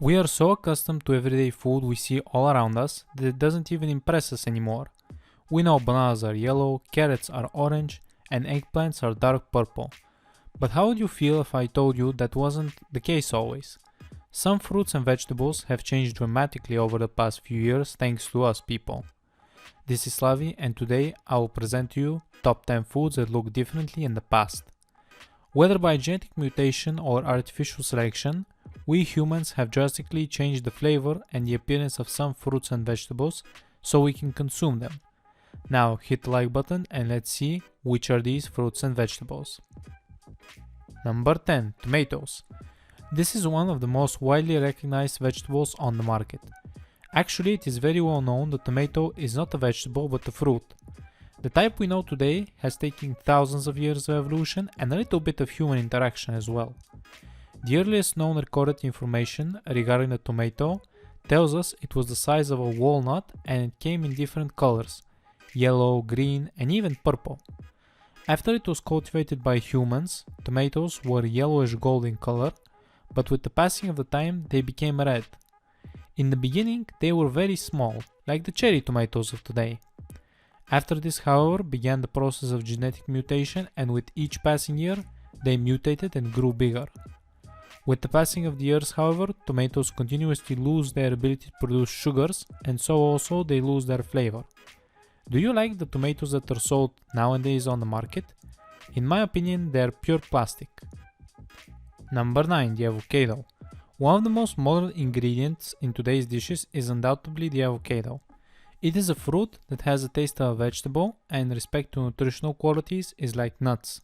We are so accustomed to everyday food we see all around us that it doesn't even impress us anymore. We know bananas are yellow, carrots are orange, and eggplants are dark purple. But how would you feel if I told you that wasn't the case always? Some fruits and vegetables have changed dramatically over the past few years thanks to us people. This is Slavi, and today I will present to you top 10 foods that look differently in the past. Whether by genetic mutation or artificial selection, we humans have drastically changed the flavor and the appearance of some fruits and vegetables so we can consume them. Now hit the like button and let's see which are these fruits and vegetables. Number 10. Tomatoes. This is one of the most widely recognized vegetables on the market. Actually, it is very well known that tomato is not a vegetable but a fruit. The type we know today has taken thousands of years of evolution and a little bit of human interaction as well. The earliest known recorded information regarding the tomato tells us it was the size of a walnut and it came in different colors: yellow, green, and even purple. After it was cultivated by humans, tomatoes were yellowish gold in color, but with the passing of the time they became red. In the beginning they were very small, like the cherry tomatoes of today. After this, however, began the process of genetic mutation, and with each passing year they mutated and grew bigger. With the passing of the years, however, tomatoes continuously lose their ability to produce sugars, and so also they lose their flavor. Do you like the tomatoes that are sold nowadays on the market? In my opinion, they are pure plastic. Number 9. The avocado. One of the most modern ingredients in today's dishes is undoubtedly the avocado. It is a fruit that has a taste of a vegetable and in respect to nutritional qualities is like nuts.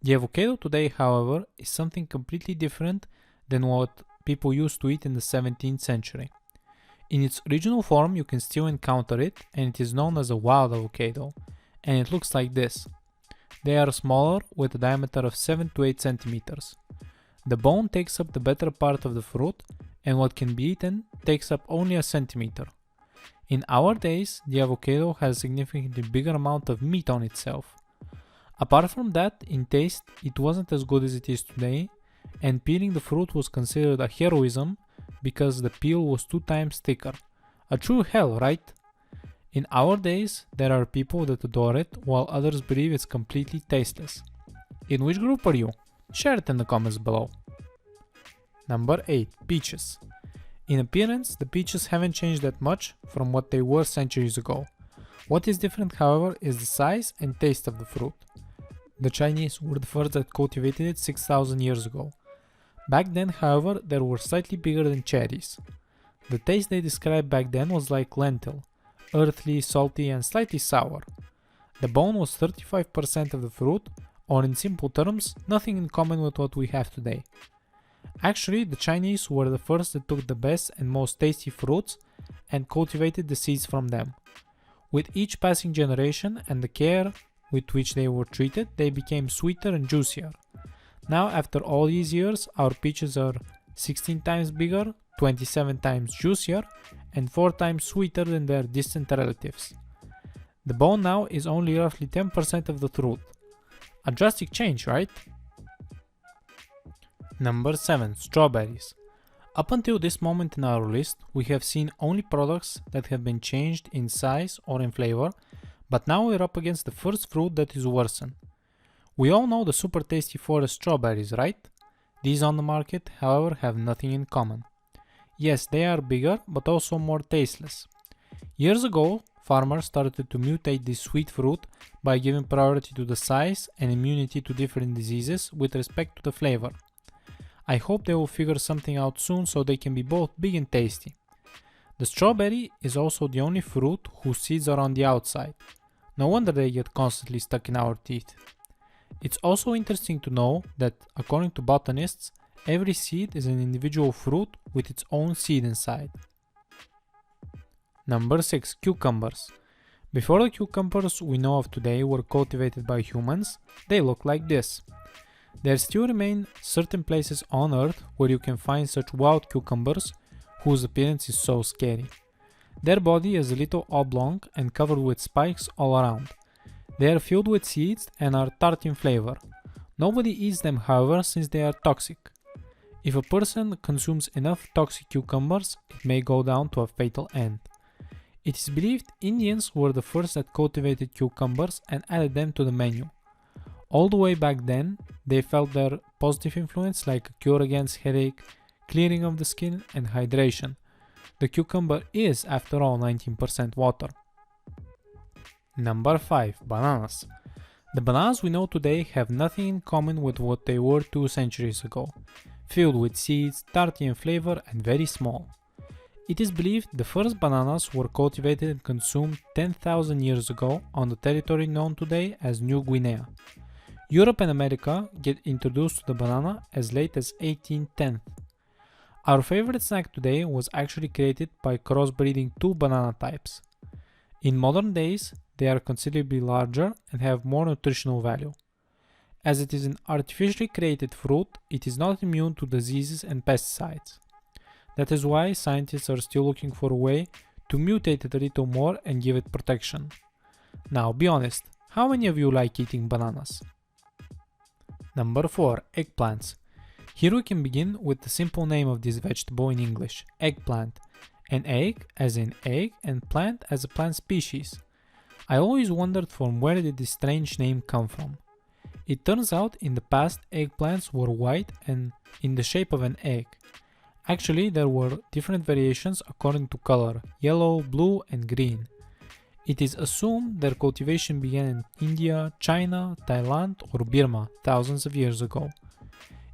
The avocado today, however, is something completely different than what people used to eat in the 17th century. In its original form you can still encounter it, and it is known as a wild avocado, and it looks like this. They are smaller with a diameter of 7 to 8 centimeters. The bone takes up the better part of the fruit, and what can be eaten takes up only a centimeter. In our days, the avocado has a significantly bigger amount of meat on itself. Apart from that, in taste, it wasn't as good as it is today, and peeling the fruit was considered a heroism because the peel was 2 times thicker. A true hell, right? In our days, there are people that adore it, while others believe it's completely tasteless. In which group are you? Share it in the comments below. Number 8. Peaches. In appearance, the peaches haven't changed that much from what they were centuries ago. What is different, however, is the size and taste of the fruit. The Chinese were the first that cultivated it 6,000 years ago. Back then, however, they were slightly bigger than cherries. The taste they described back then was like lentil, earthy, salty, and slightly sour. The bone was 35% of the fruit, or in simple terms, nothing in common with what we have today. Actually, the Chinese were the first that took the best and most tasty fruits and cultivated the seeds from them. With each passing generation and the care with which they were treated, they became sweeter and juicier. Now, after all these years, our peaches are 16 times bigger, 27 times juicier, and 4 times sweeter than their distant relatives. The bone now is only roughly 10% of the fruit. A drastic change, right? Number 7. Strawberries. Up until this moment in our list, we have seen only products that have been changed in size or in flavor, but now we're up against the first fruit that is worsened. We all know the super tasty forest strawberries, right? These on the market, however, have nothing in common. Yes, they are bigger, but also more tasteless. Years ago, farmers started to mutate this sweet fruit by giving priority to the size and immunity to different diseases with respect to the flavor. I hope they will figure something out soon so they can be both big and tasty. The strawberry is also the only fruit whose seeds are on the outside. No wonder they get constantly stuck in our teeth. It's also interesting to know that, according to botanists, every seed is an individual fruit with its own seed inside. Number 6. Cucumbers. Before the cucumbers we know of today were cultivated by humans, they look like this. There still remain certain places on Earth where you can find such wild cucumbers whose appearance is so scary. Their body is a little oblong and covered with spikes all around. They are filled with seeds and are tart in flavor. Nobody eats them, however, since they are toxic. If a person consumes enough toxic cucumbers, it may go down to a fatal end. It is believed Indians were the first that cultivated cucumbers and added them to the menu. All the way back then, they felt their positive influence like a cure against headache, clearing of the skin, and hydration. The cucumber is, after all, 19% water. Number 5. Bananas. The bananas we know today have nothing in common with what they were 2 centuries ago, filled with seeds, tarty in flavor, and very small. It is believed the first bananas were cultivated and consumed 10,000 years ago on the territory known today as New Guinea. Europe and America get introduced to the banana as late as 1810. Our favorite snack today was actually created by crossbreeding 2 banana types. In modern days, they are considerably larger and have more nutritional value. As it is an artificially created fruit, it is not immune to diseases and pesticides. That is why scientists are still looking for a way to mutate it a little more and give it protection. Now be honest, how many of you like eating bananas? Number 4. Eggplants. Here we can begin with the simple name of this vegetable in English, eggplant. An egg as in egg and plant as a plant species. I always wondered from where did this strange name come from. It turns out in the past eggplants were white and in the shape of an egg. Actually there were different variations according to color, yellow, blue and green. It is assumed their cultivation began in India, China, Thailand or Burma thousands of years ago.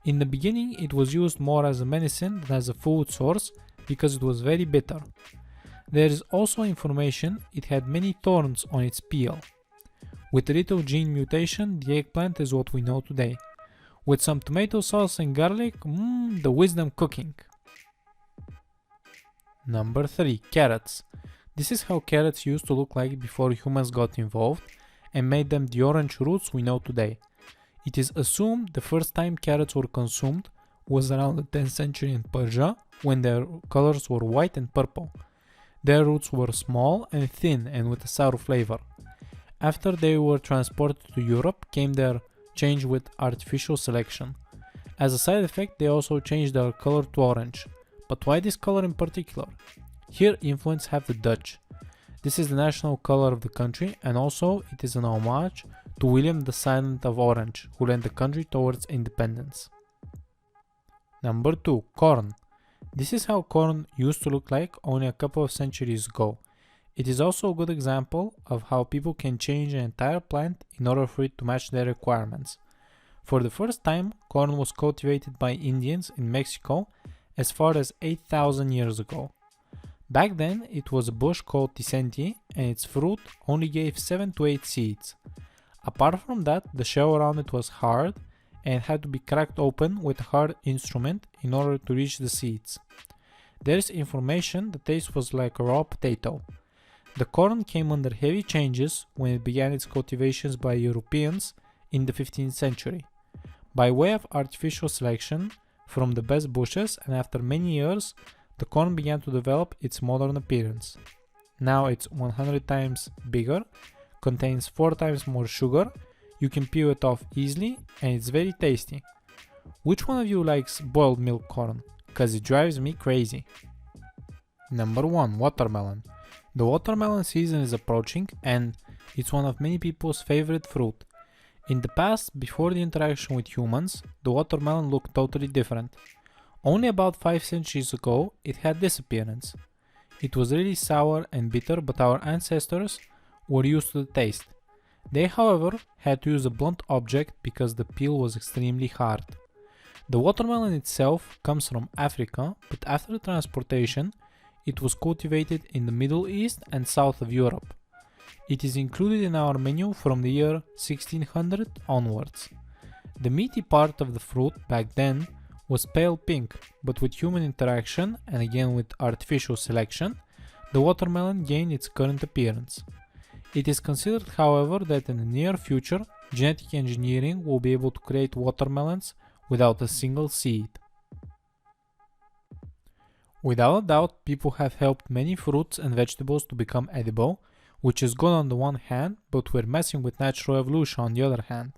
In the beginning it was used more as a medicine than as a food source because it was very bitter. There is also information it had many thorns on its peel. With a little gene mutation, the eggplant is what we know today. With some tomato sauce and garlic, the wisdom cooking. Number 3. Carrots. This is how carrots used to look like before humans got involved and made them the orange roots we know today. It is assumed the first time carrots were consumed was around the 10th century in Persia when their colors were white and purple. Their roots were small and thin and with a sour flavor. After they were transported to Europe came their change with artificial selection. As a side effect they also changed their color to orange. But why this color in particular? Here influence have the Dutch. This is the national color of the country and also it is an homage to William the Silent of Orange, who led the country towards independence. Number 2. Corn. This is how corn used to look like only a couple of centuries ago. It is also a good example of how people can change an entire plant in order for it to match their requirements. For the first time, corn was cultivated by Indians in Mexico as far as 8,000 years ago. Back then, it was a bush called tisenti and its fruit only gave 7 to 8 seeds. Apart from that, the shell around it was hard and had to be cracked open with a hard instrument in order to reach the seeds. There is information the taste was like a raw potato. The corn came under heavy changes when it began its cultivations by Europeans in the 15th century. By way of artificial selection from the best bushes, and after many years, the corn began to develop its modern appearance. Now it's 100 times bigger, contains 4 times more sugar, you can peel it off easily and it's very tasty. Which one of you likes boiled milk corn? Cause it drives me crazy. Number 1. Watermelon. The watermelon season is approaching and it's one of many people's favorite fruit. In the past, before the interaction with humans, the watermelon looked totally different. Only about 5 centuries ago, it had this appearance. It was really sour and bitter, but our ancestors were used to the taste. They, however, had to use a blunt object because the peel was extremely hard. The watermelon itself comes from Africa, but after transportation, it was cultivated in the Middle East and south of Europe. It is included in our menu from the year 1600 onwards. The meaty part of the fruit back then was pale pink, but with human interaction and again with artificial selection, the watermelon gained its current appearance. It is considered, however, that in the near future, genetic engineering will be able to create watermelons without a single seed. Without a doubt, people have helped many fruits and vegetables to become edible, which is good on the one hand, but we're messing with natural evolution on the other hand.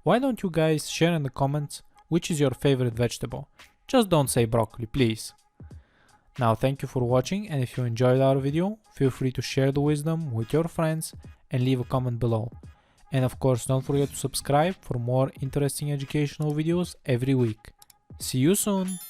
Why don't you guys share in the comments which is your favorite vegetable? Just don't say broccoli, please. Now thank you for watching, and if you enjoyed our video, feel free to share the wisdom with your friends and leave a comment below. And of course, don't forget to subscribe for more interesting educational videos every week. See you soon!